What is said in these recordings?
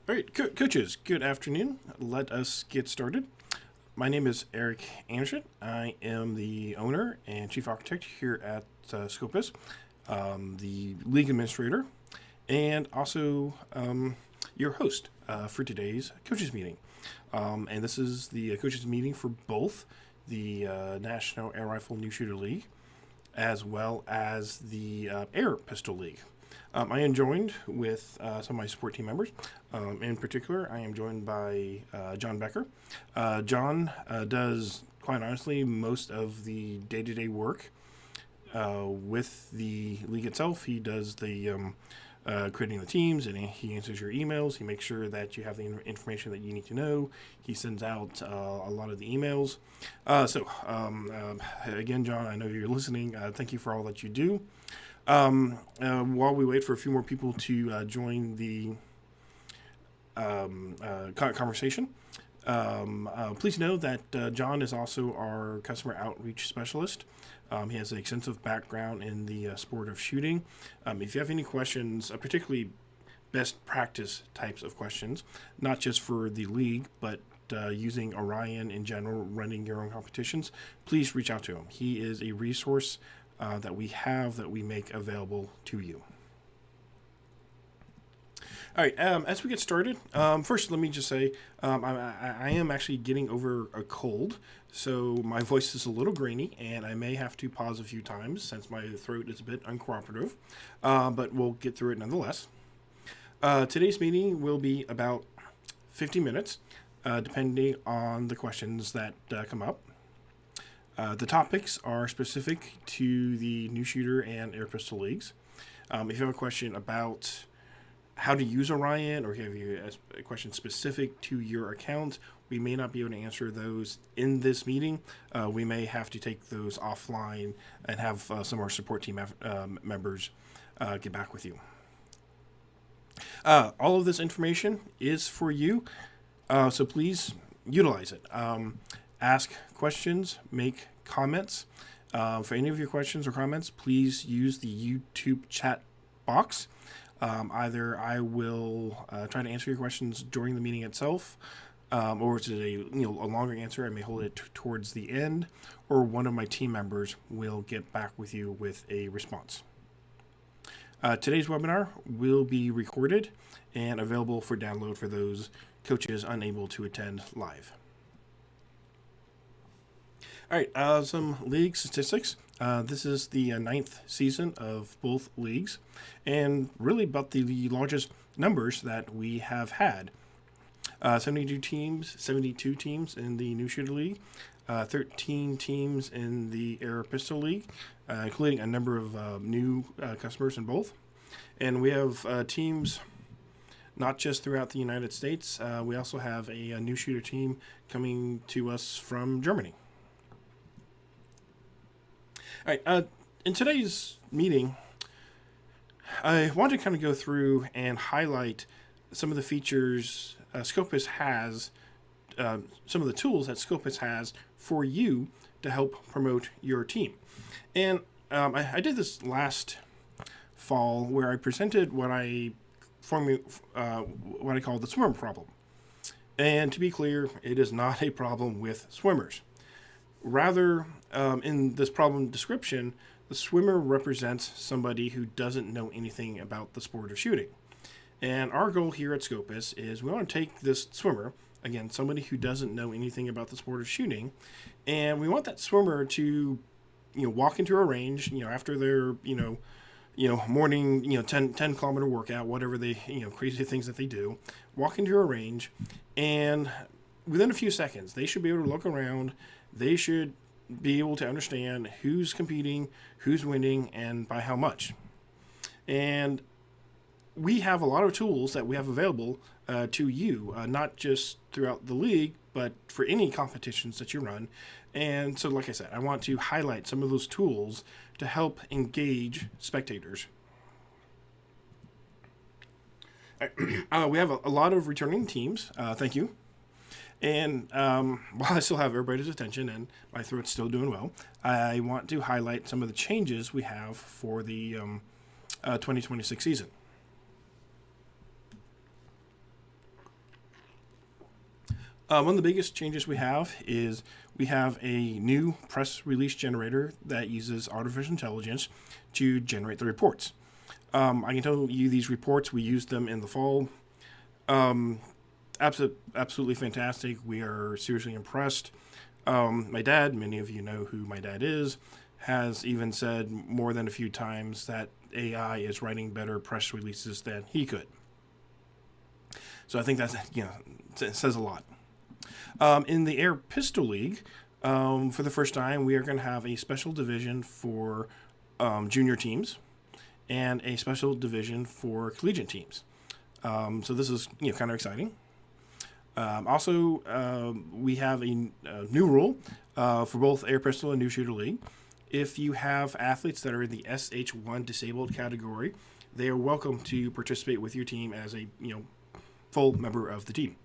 All right, coaches, good afternoon. Let us get started. My name is Erik Anderson. I am the owner and chief architect here at Scopus, the league administrator, and also your host for today's coaches meeting. And this is the coaches meeting for both the National Air Rifle New Shooter League as well as the Air Pistol League. I am joined with some of my support team members. In particular, I am joined by John Becker. John does, quite honestly, most of the day-to-day work with the league itself. He does the creating the teams, and he answers your emails. He makes sure that you have the information that you need to know. He sends out a lot of the emails. Again, John, I know you're listening. Thank you for all that you do. While we wait for a few more people to join the conversation, please know that John is also our customer outreach specialist. He has an extensive background in the sport of shooting. If you have any questions, particularly best practice types of questions, not just for the league, but using Orion in general, running your own competitions, please reach out to him. He is a resource that we make available to you. All right, as we get started, first let me just say I am actually getting over a cold, so my voice is a little grainy, and I may have to pause a few times since my throat is a bit uncooperative, but we'll get through it nonetheless. Today's meeting will be about 50 minutes, depending on the questions that come up. The topics are specific to the New Shooter and Air Pistol Leagues. If you have a question about how to use Orion, or if you have a question specific to your account, we may not be able to answer those in this meeting. We may have to take those offline and have some of our support team members get back with you. All of this information is for you, so please utilize it. Ask questions, make comments. For any of your questions or comments, please use the YouTube chat box. Either I will try to answer your questions during the meeting itself, or if it's a longer answer, I may hold it towards the end, or one of my team members will get back with you with a response. Today's webinar will be recorded and available for download for those coaches unable to attend live. All right, some league statistics. This is the 9th season of both leagues, and really about the largest numbers that we have had. 72 teams in the New Shooter League, 13 teams in the Air Pistol League, including a number of new customers in both. And we have teams not just throughout the United States. We also have a New Shooter team coming to us from Germany. All right, in today's meeting, I want to kind of go through and highlight some of the features Scopus has, some of the tools that Scopus has for you to help promote your team. And I did this last fall where I presented what I call the swimmer problem. And to be clear, it is not a problem with swimmers. Rather, in this problem description, the swimmer represents somebody who doesn't know anything about the sport of shooting. And our goal here at Scopus is we want to take this swimmer, again, somebody who doesn't know anything about the sport of shooting, and we want that swimmer to, walk into a range, after their, morning, 10 kilometer workout, whatever they, crazy things that they do, walk into a range, and within a few seconds, they should be able to look around. They should be able to understand who's competing, who's winning, and by how much. And we have a lot of tools that we have available to you, not just throughout the league, but for any competitions that you run. And so, like I said, I want to highlight some of those tools to help engage spectators. We have a lot of returning teams. Thank you. And while I still have everybody's attention and my throat's still doing well, I want to highlight some of the changes we have for the 2026 season. One of the biggest changes we have is we have a new press release generator that uses artificial intelligence to generate the reports. I can tell you these reports, we used them in the fall. Absolutely fantastic. We are seriously impressed. My dad, many of you know who my dad is, has even said more than a few times that AI is writing better press releases than he could. So I think that's, it says a lot. In the Air Pistol League, for the first time, we are going to have a special division for junior teams and a special division for collegiate teams. So this is kind of exciting. Also, we have a new rule for both Air Pistol and New Shooter League. If you have athletes that are in the SH1 disabled category, they are welcome to participate with your team as a full member of the team.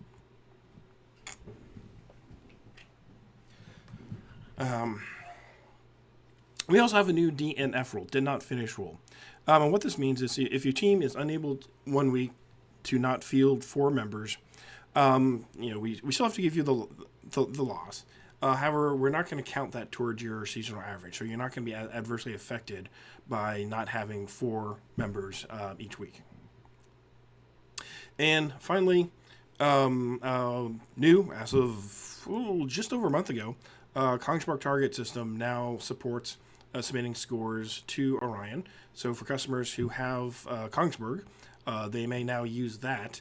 We also have a new DNF rule, did not finish rule. And what this means is if your team is unable 1 week to not field 4 members, we still have to give you the loss. However, we're not going to count that towards your seasonal average, so you're not going to be adversely affected by not having 4 members each week. And finally, new as of just over a month ago, Kongsberg Target System now supports submitting scores to Orion. So for customers who have Kongsberg, they may now use that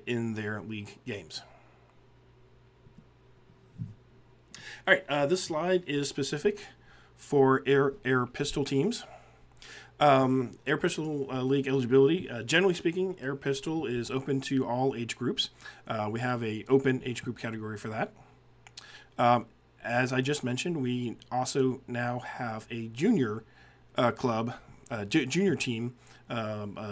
in their league games. All right, this slide is specific for Air Pistol teams. Air Pistol League eligibility. Generally speaking, Air Pistol is open to all age groups. We have a open age group category for that. As I just mentioned, we also now have a junior club, junior team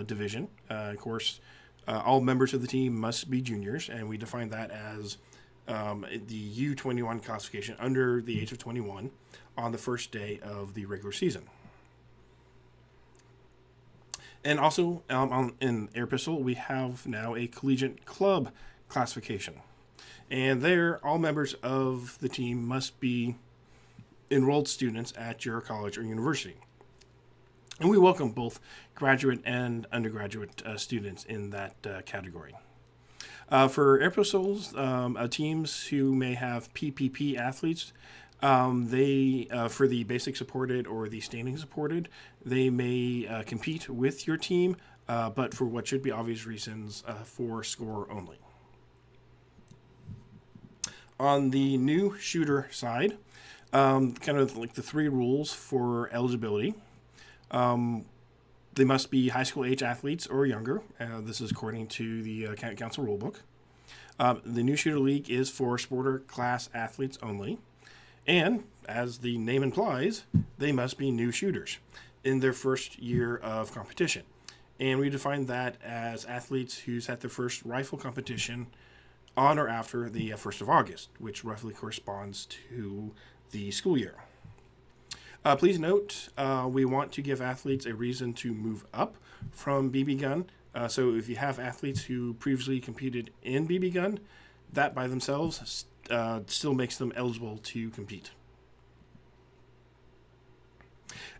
division. Of course, all members of the team must be juniors, and we define that as the U21 classification under the age of 21 on the first day of the regular season. And also in Air Pistol, we have now a collegiate club classification. And there, all members of the team must be enrolled students at your college or university. And we welcome both graduate and undergraduate students in that category. For Air Pistols, teams who may have PPP athletes, they for the basic supported or the standing supported, they may compete with your team, but for what should be obvious reasons, for score only. On the new shooter side, kind of like the 3 rules for eligibility. They must be high school age athletes or younger. This is according to the council rulebook. The new shooter league is for sporter class athletes only. And as the name implies, they must be new shooters in their first year of competition. And we define that as athletes who's at their first rifle competition on or after the 1st of August, which roughly corresponds to the school year. Please note, we want to give athletes a reason to move up from BB gun. So if you have athletes who previously competed in BB gun, that by themselves still makes them eligible to compete.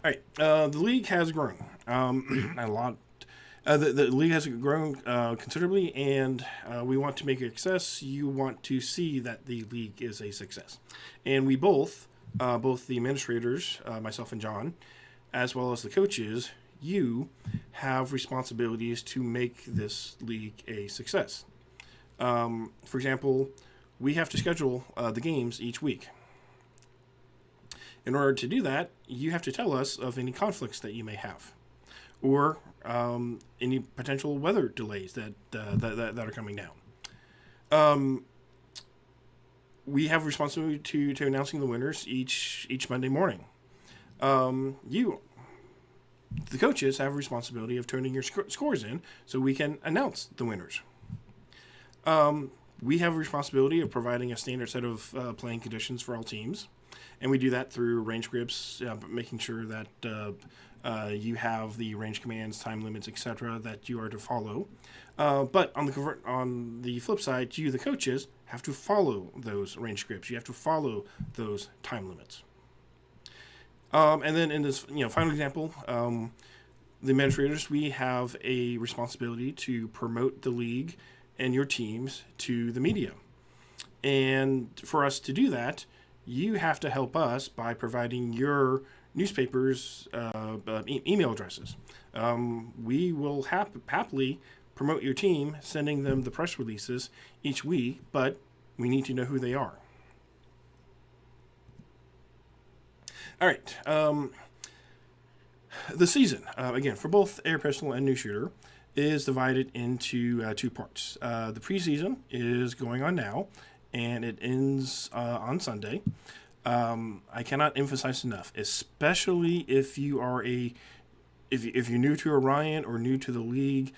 All right, the league has grown a lot. The league has grown considerably, and we want to make a success. You want to see that the league is a success. And we both the administrators, myself and John, as well as the coaches, you have responsibilities to make this league a success. For example, we have to schedule the games each week. In order to do that, you have to tell us of any conflicts that you may have, or any potential weather delays that are coming down. We have responsibility to announcing the winners each Monday morning. You, the coaches, have a responsibility of turning your scores in so we can announce the winners. We have a responsibility of providing a standard set of playing conditions for all teams, and we do that through range grips, making sure that You have the range commands, time limits, etc. that you are to follow. But on the flip side, you, the coaches, have to follow those range scripts. You have to follow those time limits. And then in this final example, the administrators, we have a responsibility to promote the league and your teams to the media. And for us to do that, you have to help us by providing your newspapers' email addresses. We will happily promote your team, sending them the press releases each week, but we need to know who they are. All right. The season, again, for both Air Pistol and New Shooter, is divided into 2 parts. The preseason is going on now, and it ends on Sunday. I cannot emphasize enough, especially if you are if you're new to Orion or new to the league,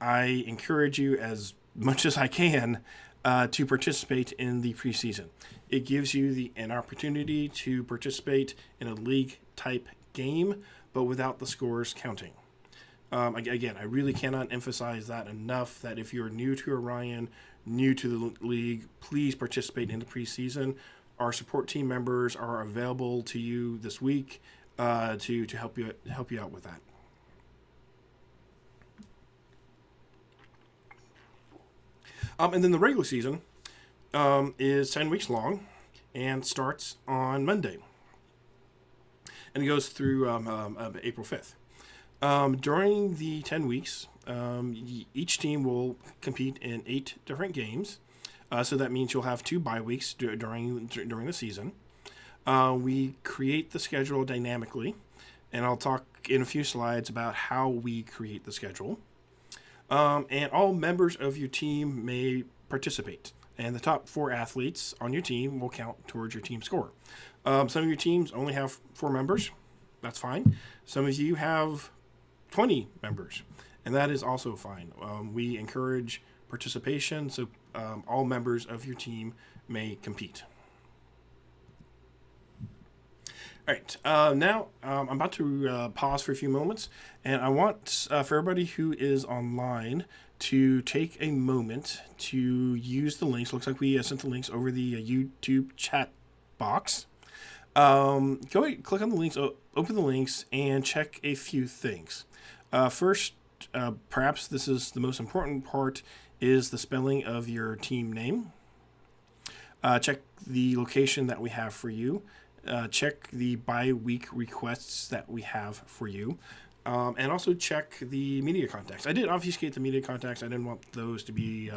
I encourage you as much as I can to participate in the preseason. It gives you an opportunity to participate in a league type game, but without the scores counting. Again, I really cannot emphasize that enough, that if you're new to Orion, new to the league, please participate in the preseason. Our support team members are available to you this week to help you out with that. And then the regular season is 10 weeks long and starts on Monday. And it goes through April 5th. During the 10 weeks, each team will compete in 8 different games. So that means you'll have 2 bye weeks during the season. We create the schedule dynamically, and I'll talk in a few slides about how we create the schedule. And all members of your team may participate, and the top 4 athletes on your team will count towards your team score. Some of your teams only have 4 members. That's fine. Some of you have 20 members, and that is also fine. We encourage participation, so all members of your team may compete. All right, now I'm about to pause for a few moments, and I want for everybody who is online to take a moment to use the links. Looks like we sent the links over the YouTube chat box. Go ahead, click on the links, open the links, and check a few things. First, perhaps this is the most important part, is the spelling of your team name. Check the location that we have for you. Check the bi-week requests that we have for you. And also check the media contacts. I did obfuscate the media contacts. I didn't want those to be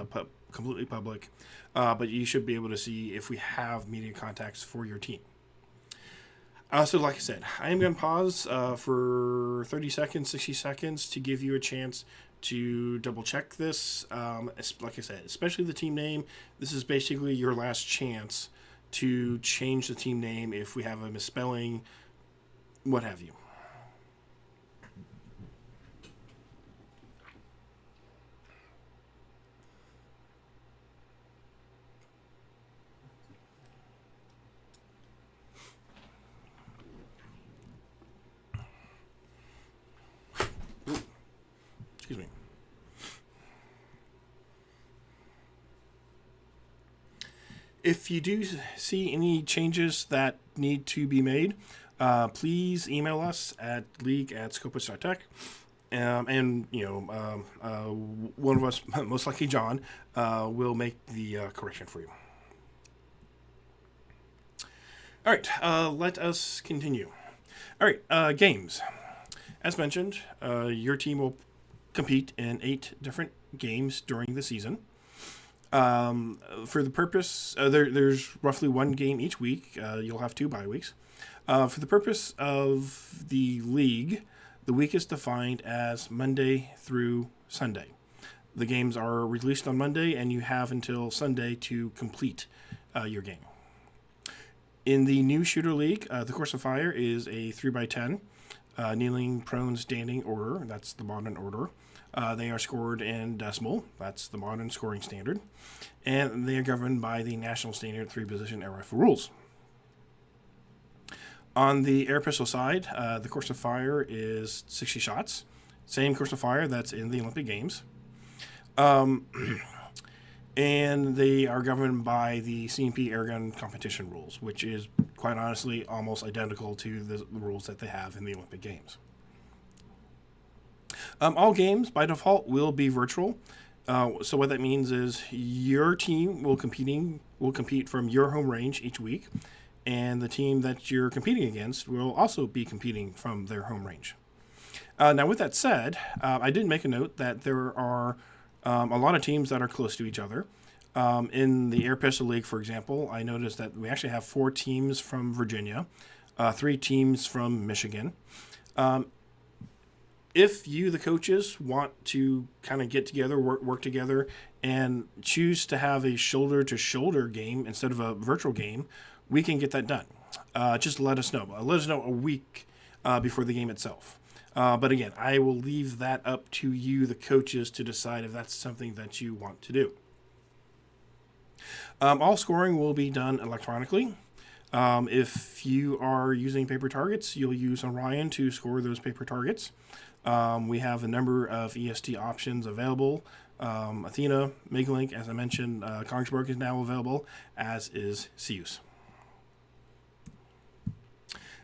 completely public. But you should be able to see if we have media contacts for your team. So like I said, I am going to pause for 30 seconds, 60 seconds to give you a chance to double check this. Like I said, especially the team name. This is basically your last chance to change the team name if we have a misspelling, what have you. Excuse me. If you do see any changes that need to be made, please email us at league@scopus.tech. And one of us, most likely John, will make the correction for you. All right, let us continue. All right, games. As mentioned, your team will compete in 8 different games during the season. For the purpose, there's roughly 1 game each week. You'll have 2 bye weeks. For the purpose of the league, the week is defined as Monday through Sunday. The games are released on Monday, and you have until Sunday to complete your game. In the New Shooter League, the course of fire is a 3x10, kneeling, prone, standing order. That's the modern order. They are scored in decimal. That's the modern scoring standard. And they are governed by the National Standard 3-position air rifle rules. On the air pistol side, the course of fire is 60 shots. Same course of fire that's in the Olympic Games. Um, and they are governed by the CMP airgun competition rules, which is quite honestly almost identical to the rules that they have in the Olympic Games. All games by default will be virtual. So what that means is your team will compete from your home range each week, and the team that you're competing against will also be competing from their home range. Now, with that said, I did make a note that there are a lot of teams that are close to each other. In the Air Pistol League, for example, I noticed that we actually have 4 teams from Virginia, 3 teams from Michigan. If you, the coaches, want to kind of get together, work together, and choose to have a shoulder-to-shoulder game instead of a virtual game, we can get that done. Just let us know. Let us know a week before the game itself. But again, I will leave that up to you, the coaches, to decide if that's something that you want to do. All scoring will be done electronically. If you are using paper targets, you'll use Orion to score those paper targets. We have a number of EST options available. Athena, MigLink, as I mentioned, Kongsberg is now available, as is Seus.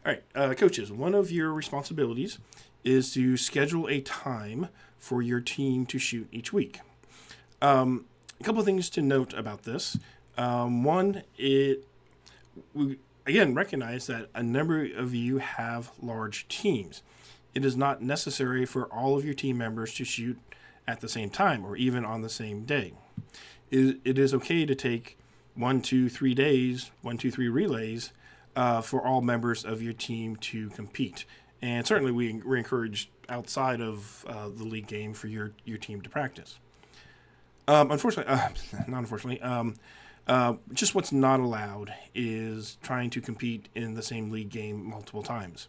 All right, coaches, one of your responsibilities is to schedule a time for your team to shoot each week. A couple of things to note about this. One, we again recognize that a number of you have large teams. It is not necessary for all of your team members to shoot at the same time or even on the same day. It is okay to take 1, 2, 3 days, 1, 2, 3 relays for all members of your team to compete. And certainly we're encouraged outside of the league game for your team to practice. Just what's not allowed is trying to compete in the same league game multiple times.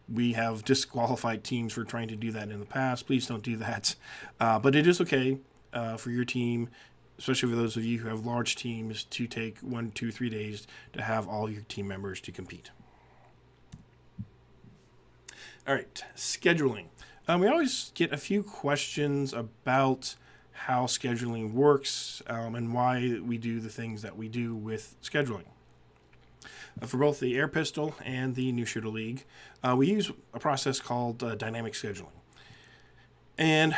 We have disqualified teams for trying to do that in the past. Please don't do that. But it is okay for your team, especially for those of you who have large teams, to take 1, 2, 3 days to have all your team members to compete. All right, scheduling. We always get a few questions about how scheduling works and why we do the things that we do with scheduling. For both the Air Pistol and the New Shooter League, we use a process called dynamic scheduling. And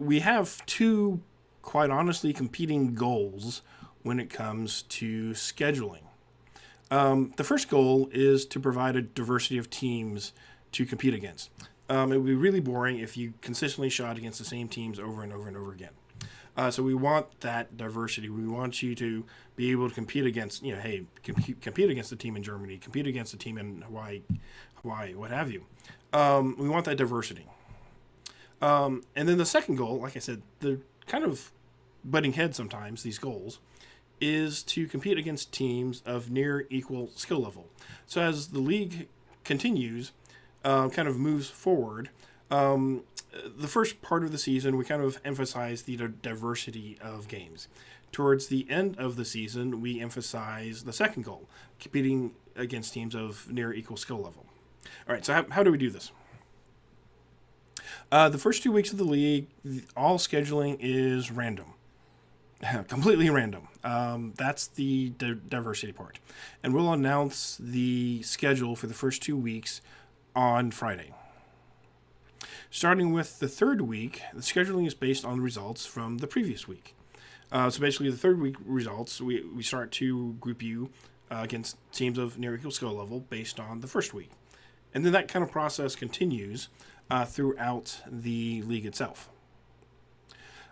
we have 2, quite honestly, competing goals when it comes to scheduling. The first goal is to provide a diversity of teams to compete against. It would be really boring if you consistently shot against the same teams over and over and over again. So we want that diversity. We want you to be able to compete against, compete against the team in Germany, compete against the team in Hawaii, what have you. We want that diversity. And then the second goal, like I said, they're kind of butting heads sometimes, these goals, is to compete against teams of near equal skill level. So as the league continues, kind of moves forward, the first part of the season, we kind of emphasize the diversity of games. Towards the end of the season, we emphasize the second goal, competing against teams of near equal skill level. All right, so how do we do this? The first 2 weeks of the league, all scheduling is random. Completely random. That's the diversity part. And we'll announce the schedule for the first 2 weeks on Friday. Starting with the third week, the scheduling is based on the results from the previous week. So basically, the third week results, we start to group you against teams of near equal skill level based on the first week. And then that kind of process continues throughout the league itself.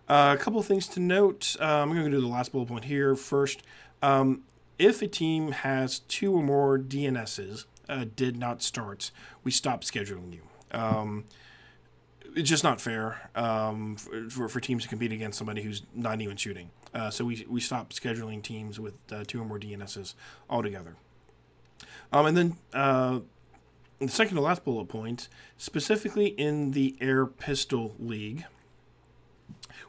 A couple of things to note. I'm going to do the last bullet point here first. If a team has 2 or more DNSs, did not start, we stop scheduling you. It's just not fair for teams to compete against somebody who's not even shooting. So we stop scheduling teams with 2 or more DNSs altogether. And then the second to last bullet point, specifically in the Air Pistol League,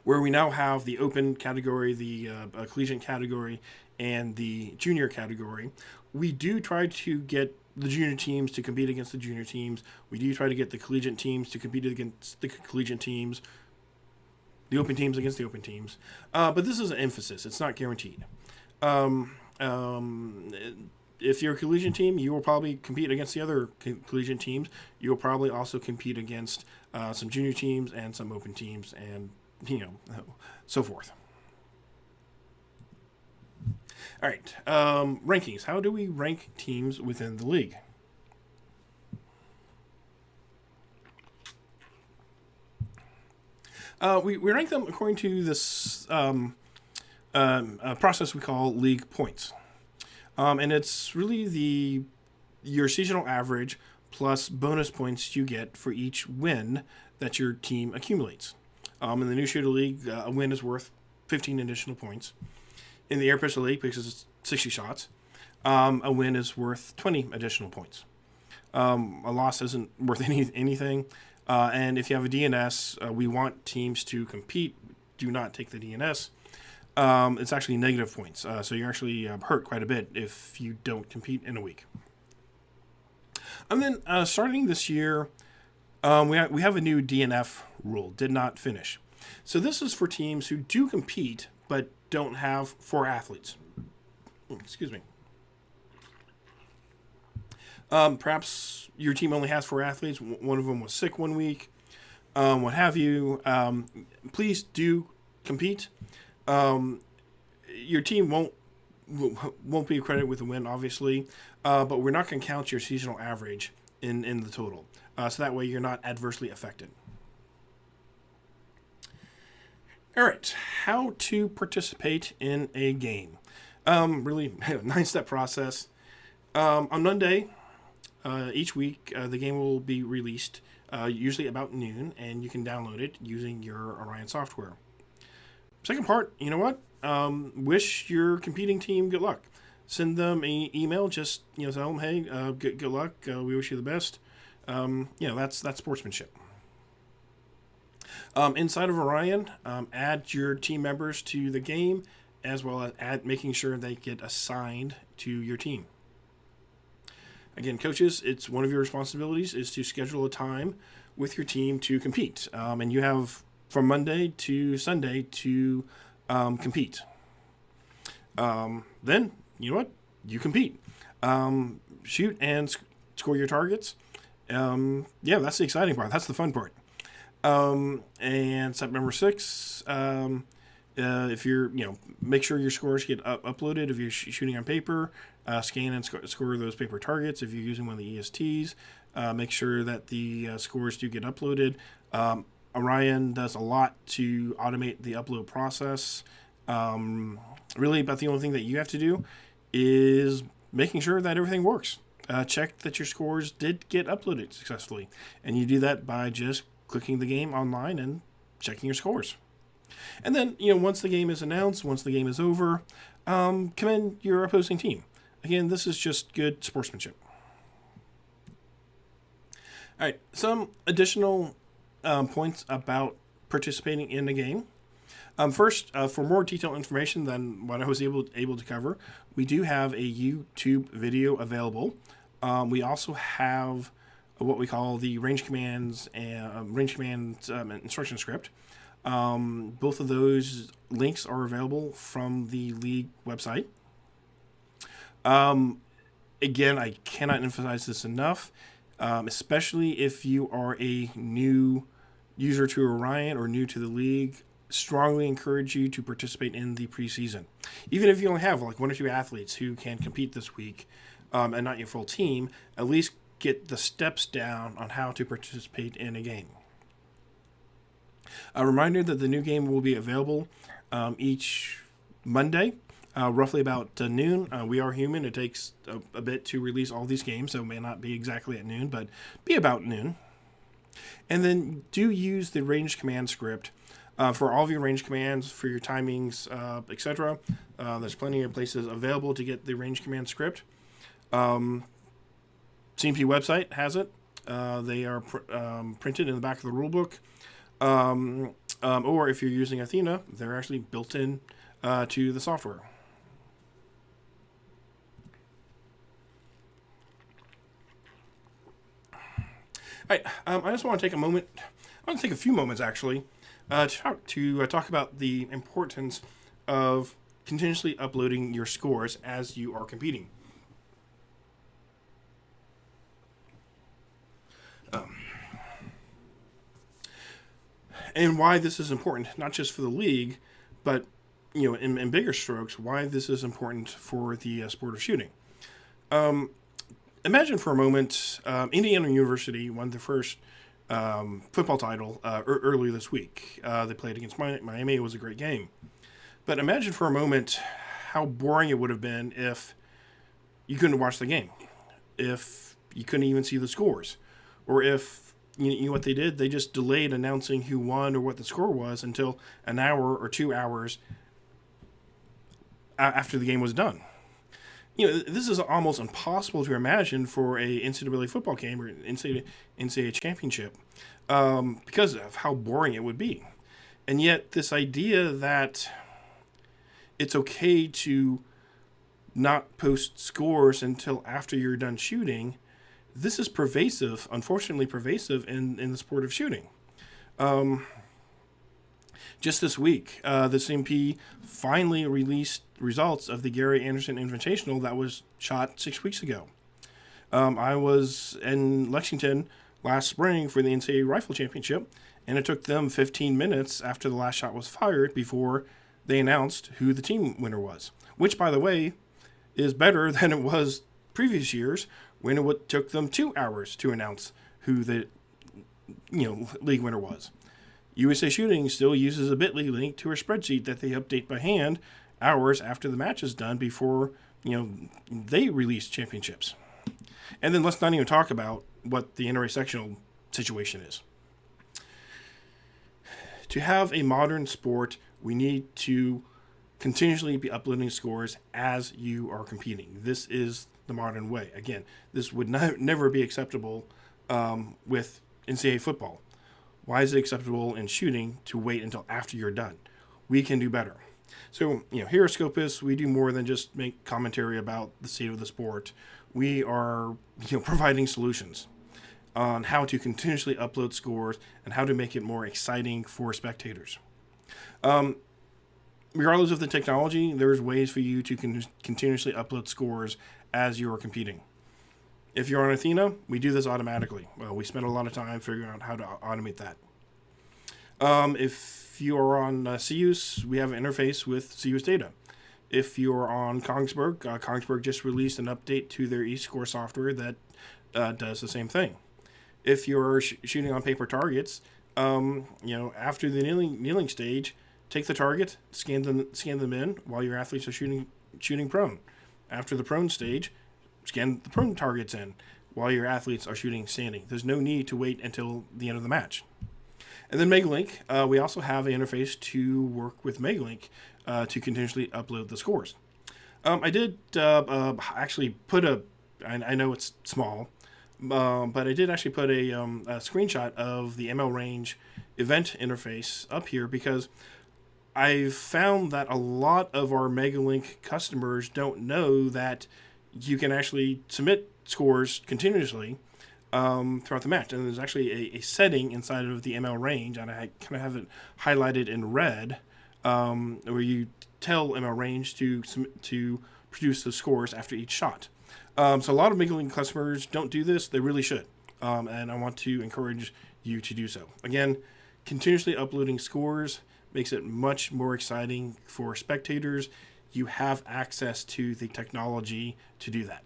where we now have the open category, the collegiate category, and the junior category, we do try to get the junior teams to compete against the junior teams. We do try to get the collegiate teams to compete against the collegiate teams, the open teams against the open teams. But this is an emphasis. It's not guaranteed. If you're a collegiate team, you will probably compete against the other collegiate teams. You will probably also compete against some junior teams and some open teams, and so forth. All right, rankings. How do we rank teams within the league? We rank them according to this process we call league points. And it's really your seasonal average plus bonus points you get for each win that your team accumulates. In the New Shooter League, a win is worth 15 additional points. In the Air Pistol League, because it's 60 shots, a win is worth 20 additional points. A loss isn't worth anything. And if you have a DNS, we want teams to compete. Do not take the DNS. It's actually negative points. So you're actually hurt quite a bit if you don't compete in a week. And then starting this year, we have a new DNF rule, did not finish. So this is for teams who do compete but don't have 4 athletes. Excuse me. Perhaps your team only has 4 athletes. One of them was sick one week, what have you. Please do compete. Your team won't be credited with a win, obviously, but we're not going to count your seasonal average in the total. So that way you're not adversely affected. All right, how to participate in a game. Really 9-step process. On Monday, each week, the game will be released, usually about noon, and you can download it using your Orion software. Second part, you know what? Wish your competing team good luck. Send them an email. Just tell them, hey, good luck. We wish you the best. That's sportsmanship. Inside of Orion, add your team members to the game, as well as making sure they get assigned to your team. Again, coaches, it's one of your responsibilities is to schedule a time with your team to compete, and you have from Monday to Sunday to compete. Then, you know what? You compete. Shoot and score your targets. That's the exciting part. That's the fun part. And step number 6, if you're, make sure your scores get uploaded. If you're shooting on paper, scan and score those paper targets. If you're using one of the ESTs, make sure that the scores do get uploaded. Orion does a lot to automate the upload process. Really, about the only thing that you have to do is making sure that everything works. Check that your scores did get uploaded successfully. And you do that by just clicking the game online and checking your scores. And then, once the game is announced, once the game is over, commend your opposing team. Again, this is just good sportsmanship. All right, some additional points about participating in the game. First, for more detailed information than what I was able to cover, we do have a YouTube video available. We also have what we call the range commands and instruction script. Both of those links are available from the league website. Again, I cannot emphasize this enough, especially if you are a new user to Orion or new to the league. Strongly encourage you to participate in the preseason. Even if you only have like 1 or 2 athletes who can compete this week and not your full team, at least get the steps down on how to participate in a game. A reminder that the new game will be available each Monday, roughly about noon. We are human. It takes a bit to release all these games, so it may not be exactly at noon, but be about noon. And then do use the range command script for all of your range commands, for your timings, etc. There's plenty of places available to get the range command script. CMP website has it. They are printed in the back of the rulebook. Or if you're using Athena, they're actually built in to the software. right, I just want to take a moment. I want to take a few moments actually to talk about the importance of continuously uploading your scores as you are competing. And why this is important, not just for the league, but in bigger strokes, why this is important for the sport of shooting. Imagine for a moment, Indiana University won their first football title earlier this week. They played against Miami. It was a great game. But imagine for a moment how boring it would have been if you couldn't watch the game, if you couldn't even see the scores, or if you know what they did? They just delayed announcing who won or what the score was until an hour or 2 hours after the game was done. This is almost impossible to imagine for a NCAA football game or NCAA championship because of how boring it would be. And yet this idea that it's okay to not post scores until after you're done shooting, this is pervasive, unfortunately pervasive in the sport of shooting. Just this week, the CMP finally released results of the Gary Anderson Invitational that was shot 6 weeks ago. I was in Lexington last spring for the NCAA Rifle Championship, and it took them 15 minutes after the last shot was fired before they announced who the team winner was, which, by the way, is better than it was previous years when it took them 2 hours to announce who the league winner was. USA Shooting still uses a bit.ly link to a spreadsheet that they update by hand hours after the match is done before they release championships. And then let's not even talk about what the NRA sectional situation is. To have a modern sport, we need to continuously be uploading scores as you are competing. This is the modern way. Again, this would never be acceptable with NCAA football. Why is it acceptable in shooting to wait until after you're done? We can do better. So, here at Scopus, we do more than just make commentary about the state of the sport. We are, providing solutions on how to continuously upload scores and how to make it more exciting for spectators. Regardless of the technology, there's ways for you to continuously upload scores as you are competing. If you're on Athena, we do this automatically. Well, we spend a lot of time figuring out how to automate that. If you are on CUS, we have an interface with CUS data. If you're on Kongsberg, Kongsberg just released an update to their eScore software that does the same thing. If you're shooting on paper targets, after the kneeling stage, take the target, scan them in while your athletes are shooting prone. After the prone stage, scan the prone targets in while your athletes are shooting standing. There's no need to wait until the end of the match. And then Megalink, we also have an interface to work with Megalink to continuously upload the scores. I did actually put I know it's small, but I did actually put a screenshot of the ML Range event interface up here because I've found that a lot of our Megalink customers don't know that you can actually submit scores continuously throughout the match. And there's actually a setting inside of the ML Range, and I kind of have it highlighted in red, where you tell ML Range to produce the scores after each shot. So a lot of Megalink customers don't do this. They really should. And I want to encourage you to do so. Again, continuously uploading scores makes it much more exciting for spectators. You have access to the technology to do that.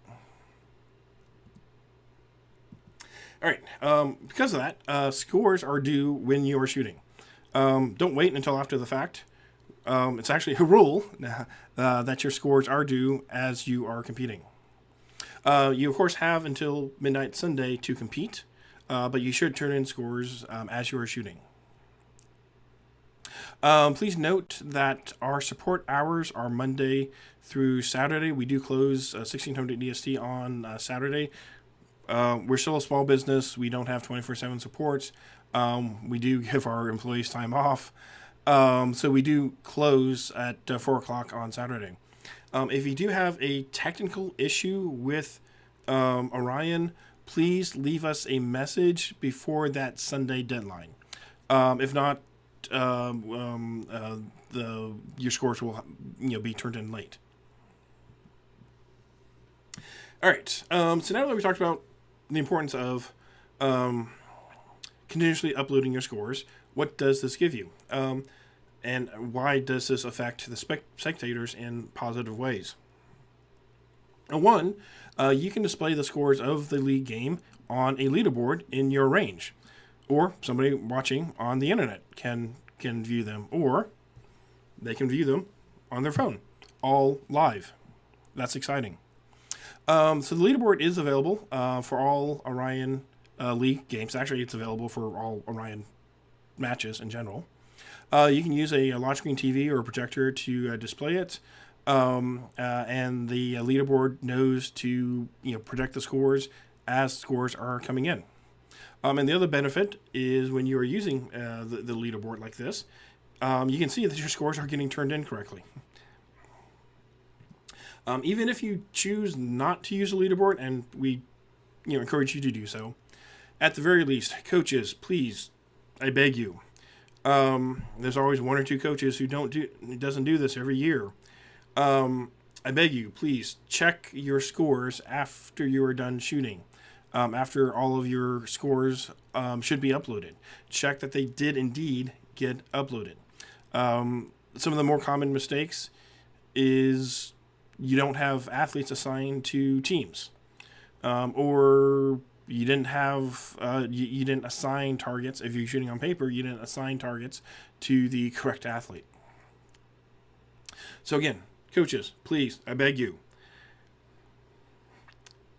All right. Because of that, scores are due when you are shooting. Don't wait until after the fact. It's actually a rule that your scores are due as you are competing. You, of course, have until midnight Sunday to compete, but you should turn in scores as you are shooting. Please note that our support hours are Monday through Saturday. We do close 1600 EST on Saturday. We're still a small business. We don't have 24/7 supports. We do give our employees time off. So we do close at 4 o'clock on Saturday. If you do have a technical issue with Orion, please leave us a message before that Sunday deadline. If not, your scores will be turned in late. All right. So now that we talked about the importance of continuously uploading your scores, what does this give you? And why does this affect the spectators in positive ways? One, you can display the scores of the league game on a leaderboard in your range, or somebody watching on the internet can view them, or they can view them on their phone, all live. That's exciting. So the leaderboard is available for all Orion League games. Actually, it's available for all Orion matches in general. You can use a large screen TV or a projector to display it, and the leaderboard knows to project the scores as scores are coming in. And the other benefit is when you are using the leaderboard like this, you can see that your scores are getting turned in correctly. Even if you choose not to use a leaderboard, and we encourage you to do so, at the very least, coaches, please, I beg you. There's always one or two coaches who doesn't do this every year. I beg you, please check your scores after you are done shooting. After all of your scores should be uploaded. Check that they did indeed get uploaded. Some of the more common mistakes is you don't have athletes assigned to teams, or you didn't have you didn't assign targets. If you're shooting on paper, you didn't assign targets to the correct athlete. So again, coaches, please, I beg you,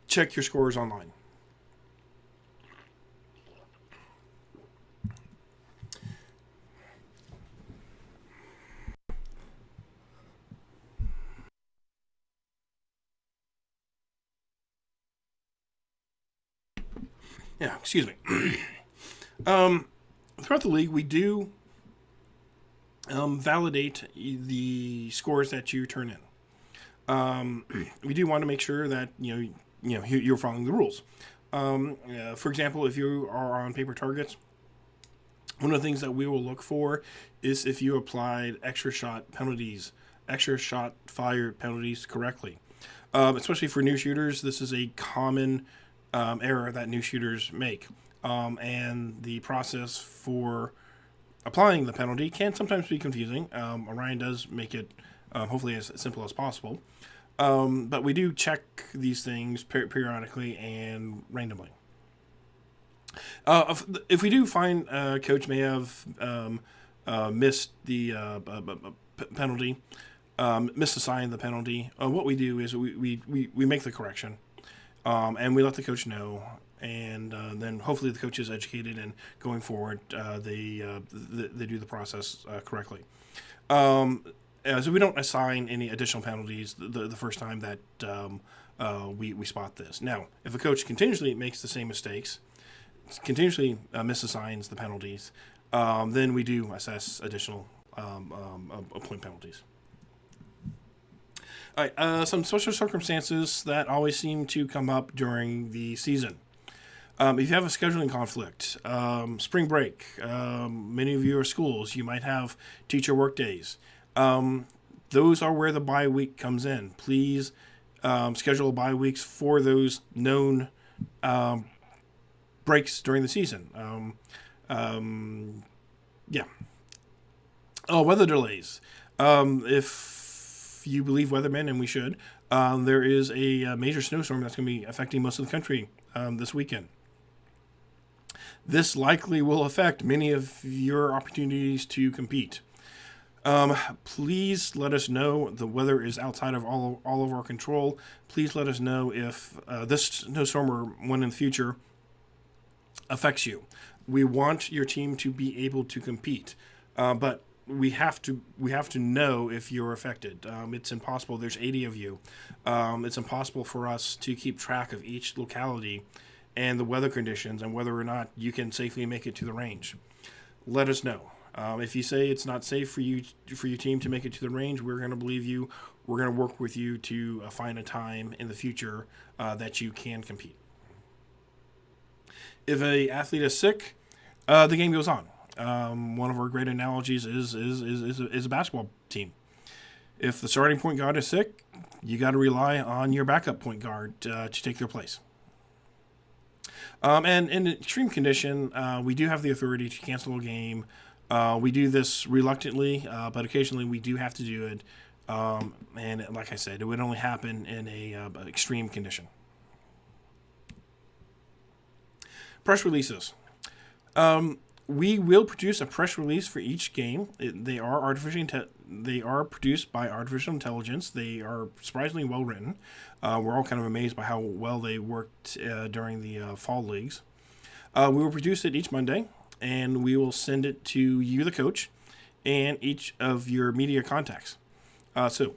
check your scores online. Yeah, excuse me. Throughout the league, we do validate the scores that you turn in. We do want to make sure that you're following the rules. For example, if you are on paper targets, one of the things that we will look for is if you applied extra shot fired penalties correctly. Especially for new shooters, this is a common error that new shooters make. And the process for applying the penalty can sometimes be confusing. Orion does make it hopefully as simple as possible. But we do check these things periodically and randomly. If we do find a coach may have missed the penalty, misassigned the penalty, what we do is we make the correction. And we let the coach know, and then hopefully the coach is educated, and going forward, they do the process correctly. So we don't assign any additional penalties the first time that we spot this. Now, if a coach continuously makes the same mistakes, continuously misassigns the penalties, then we do assess additional point penalties. All right, some social circumstances that always seem to come up during the season. If you have a scheduling conflict, spring break, many of you are schools, you might have teacher work days. Those are where the bye week comes in. Please schedule bye weeks for those known breaks during the season. Weather delays. If you believe weathermen, and we should, there is a major snowstorm that's going to be affecting most of the country this weekend. This likely will affect many of your opportunities to compete. Please let us know. The weather is outside of all of our control. Please let us know if this snowstorm or one in the future affects you. We want your team to be able to compete, but we have to know if you're affected. It's impossible. There's 80 of you. It's impossible for us to keep track of each locality and the weather conditions and whether or not you can safely make it to the range. Let us know. If you say it's not safe for your team to make it to the range, we're going to believe you. We're going to work with you to find a time in the future that you can compete. If a athlete is sick, the game goes on. One of our great analogies is a basketball team. If the starting point guard is sick, you got to rely on your backup point guard to take their place. And in extreme condition, we do have the authority to cancel a game. We do this reluctantly, but occasionally we do have to do it. And like I said, it would only happen in a extreme condition. Press releases. We will produce a press release for each game. They are produced by artificial intelligence. They are surprisingly well written. We're all kind of amazed by how well they worked during the fall leagues. We will produce it each Monday, and we will send it to you, the coach, and each of your media contacts. So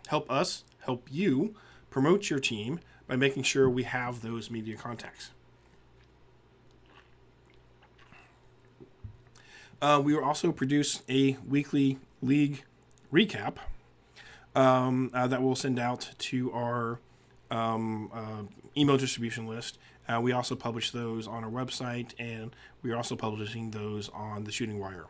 help us help you promote your team by making sure we have those media contacts. We will also produce a weekly league recap that we'll send out to our email distribution list. We also publish those on our website, and we are also publishing those on the Shooting Wire.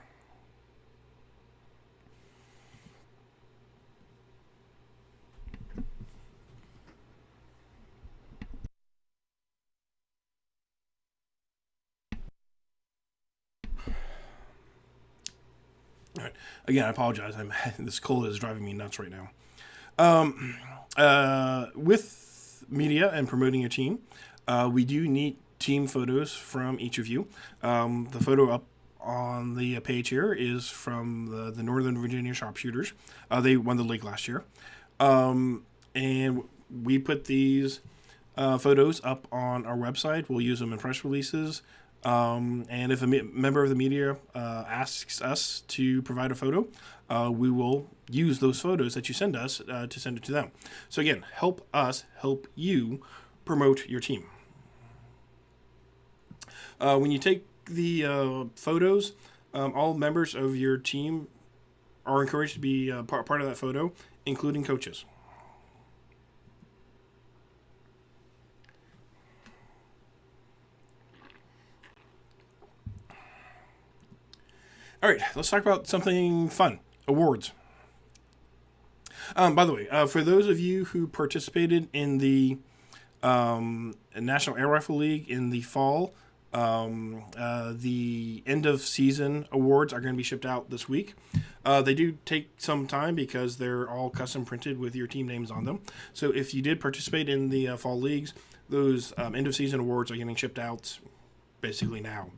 All right. Again, I apologize. This cold is driving me nuts right now. With media and promoting your team, we do need team photos from each of you. The photo up on the page here is from the Northern Virginia Sharpshooters. They won the league last year. And we put these photos up on our website. We'll use them in press releases. And if a member of the media asks us to provide a photo, we will use those photos that you send us to send it to them. So again, help us help you promote your team. When you take the photos, all members of your team are encouraged to be part of that photo, including coaches. All right, let's talk about something fun. Awards. By the way, for those of you who participated in the National Air Rifle League in the fall, the end of season awards are going to be shipped out this week. They do take some time because they're all custom printed with your team names on them. So if you did participate in the fall leagues, those end of season awards are getting shipped out basically now.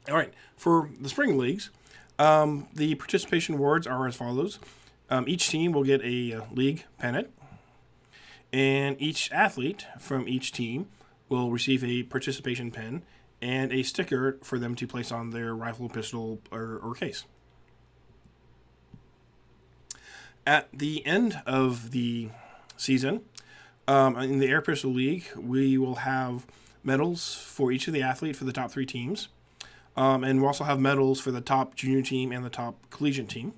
All right, for the spring leagues, the participation awards are as follows. Each team will get a league pennant, and each athlete from each team will receive a participation pin and a sticker for them to place on their rifle, pistol, or case. At the end of the season, in the Air Pistol League, we will have medals for each of the athletes for the top 3 teams. And we'll also have medals for the top junior team and the top collegiate team.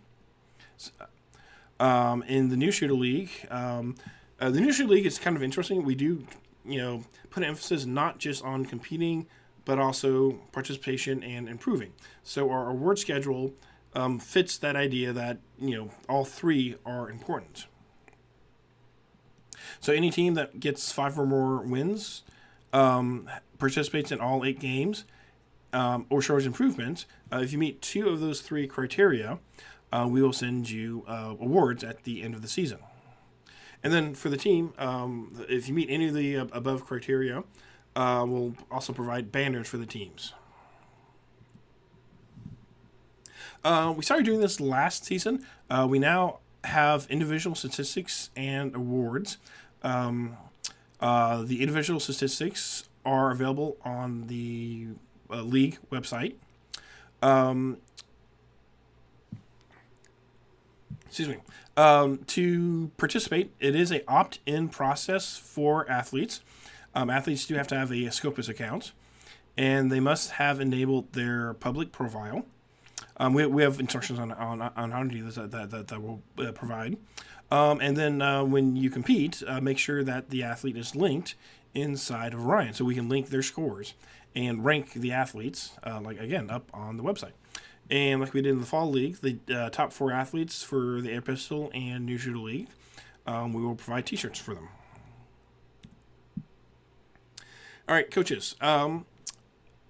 In the New Shooter League, is kind of interesting. We do, put an emphasis not just on competing, but also participation and improving. So our award schedule fits that idea that, all 3 are important. So any team that gets 5 or more wins participates in all 8 games. Or shows improvement. If you meet 2 of those 3 criteria, we will send you awards at the end of the season. And then for the team, if you meet any of the above criteria, we'll also provide banners for the teams. We started doing this last season. We now have individual statistics and awards. The individual statistics are available on the league website. To participate, it is an opt-in process for athletes. Athletes do have to have a Scopus account, and they must have enabled their public profile. We have instructions on how to do this that we'll provide. And then when you compete, make sure that the athlete is linked inside of Orion, so we can link their scores and rank the athletes, up on the website. And like we did in the Fall League, the top 4 athletes for the Air Pistol and New Shooter League, we will provide T-shirts for them. All right, coaches.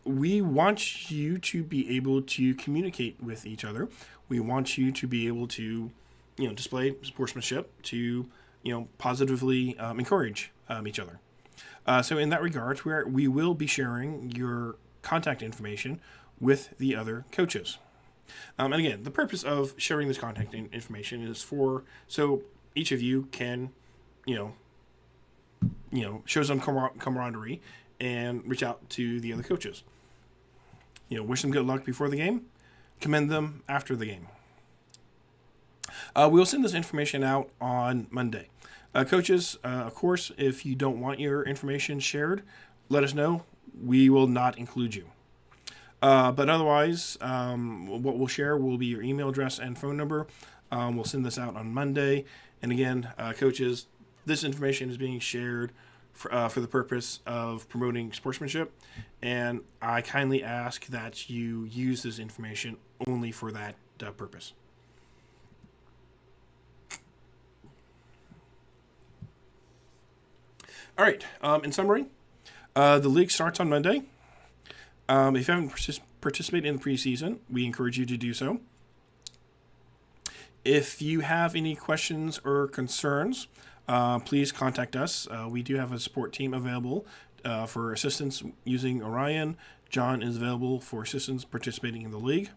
We want you to be able to communicate with each other. We want you to be able to, display sportsmanship, to, positively encourage each other. So in that regard, we will be sharing your contact information with the other coaches. And again, the purpose of sharing this contact information is so each of you can, show some camaraderie and reach out to the other coaches. Wish them good luck before the game, commend them after the game. We'll send this information out on Monday. Coaches, of course, if you don't want your information shared, let us know. We will not include you. But otherwise, what we'll share will be your email address and phone number. We'll send this out on Monday. And again, coaches, this information is being shared for the purpose of promoting sportsmanship. And I kindly ask that you use this information only for that purpose. All right. In summary, the league starts on Monday. If you haven't participated in the preseason, we encourage you to do so. If you have any questions or concerns, please contact us. We do have a support team available for assistance using Orion. John is available for assistance participating in the league.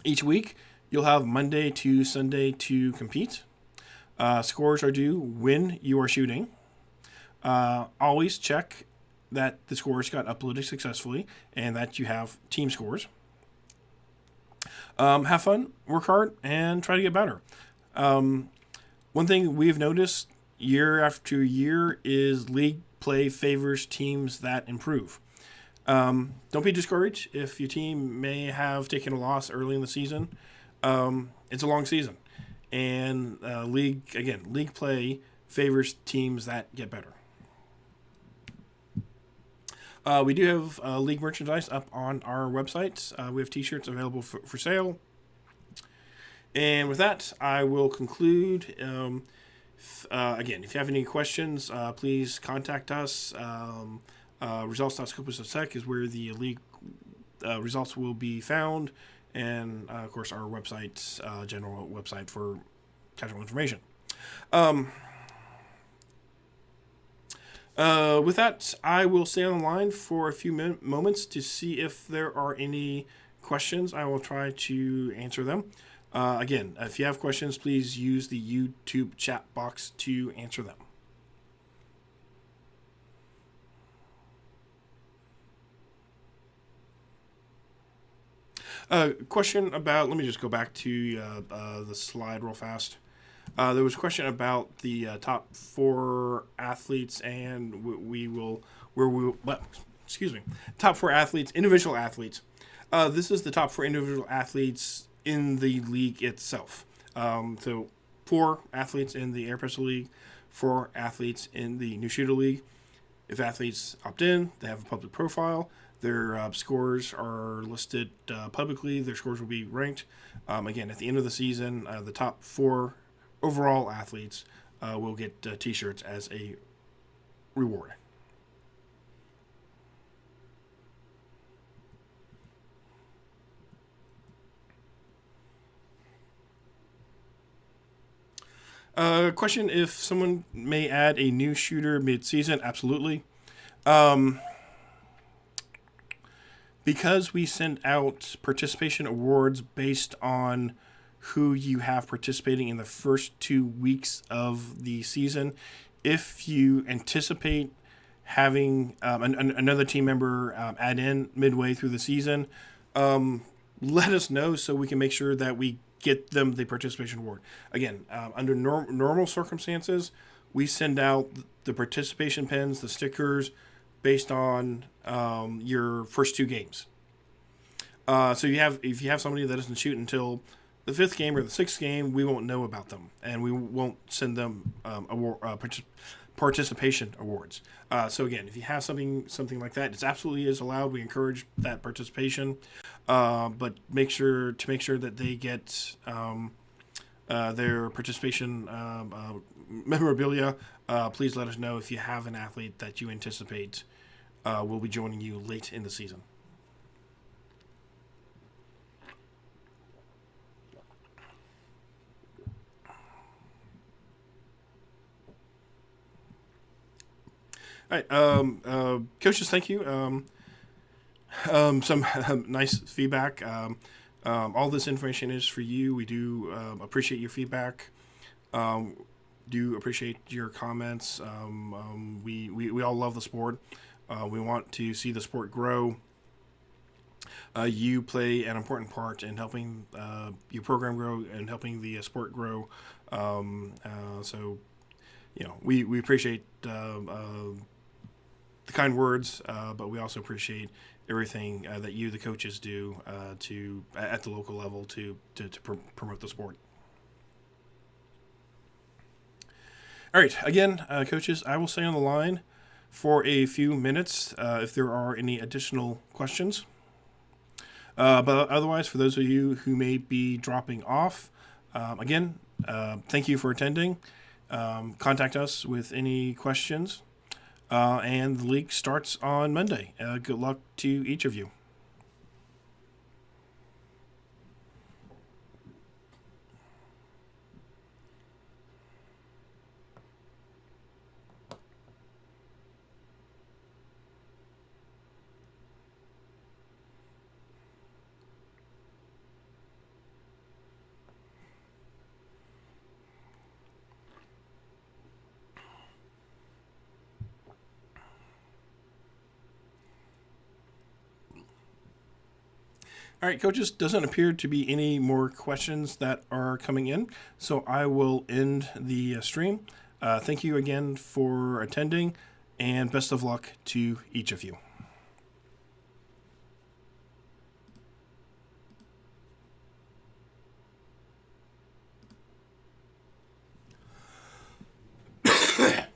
Each week, you'll have Monday to Sunday to compete. Scores are due when you are shooting. Always check that the scores got uploaded successfully and that you have team scores. Have fun, work hard, and try to get better. One thing we've noticed year after year is league play favors teams that improve. Don't be discouraged if your team may have taken a loss early in the season. It's a long season. And league play favors teams that get better. We do have league merchandise up on our website. We have T-shirts available for sale. And with that, I will conclude. Again, if you have any questions, please contact us. Results.scopus.sec is where the league results will be found. And, of course, our website, general website for casual information. With that, I will stay on the line for a few moments to see if there are any questions. I will try to answer them. Again, if you have questions, please use the YouTube chat box to answer them. Question about, let me just go back to the slide real fast. There was a question about the top 4 athletes, and top 4 athletes, individual athletes. This is the top 4 individual athletes in the league itself. So 4 athletes in the Air Pistol League, 4 athletes in the New Shooter League. If athletes opt in, they have a public profile. Their scores are listed publicly. Their scores will be ranked. Again, at the end of the season, the top 4 overall athletes will get T-shirts as a reward. Question if someone may add a new shooter mid-season. Absolutely. Because we send out participation awards based on who you have participating in the first 2 weeks of the season, if you anticipate having another team member add in midway through the season, let us know so we can make sure that we get them the participation award. Again, under normal circumstances, we send out the participation pins, the stickers, based on your first 2 games. So if you have somebody that doesn't shoot until the fifth game or the sixth game, we won't know about them, and we won't send them participation awards. So again, if you have something like that, it absolutely is allowed. We encourage that participation, but make sure that they get their participation memorabilia. Please let us know if you have an athlete that you anticipate will be joining you late in the season. All right, coaches, thank you. Some nice feedback. All this information is for you. We do appreciate your feedback. Do appreciate your comments. We all love the sport. We want to see the sport grow. You play an important part in helping your program grow and helping the sport grow. So, we appreciate the kind words, but we also appreciate everything that you, the coaches, do at the local level to promote the sport. All right, again, coaches, I will stay on the line for a few minutes if there are any additional questions. But otherwise, for those of you who may be dropping off, again, thank you for attending. Contact us with any questions. And the league starts on Monday. Good luck to each of you. All right, coaches, doesn't appear to be any more questions that are coming in, so I will end the stream. Thank you again for attending, and best of luck to each of you.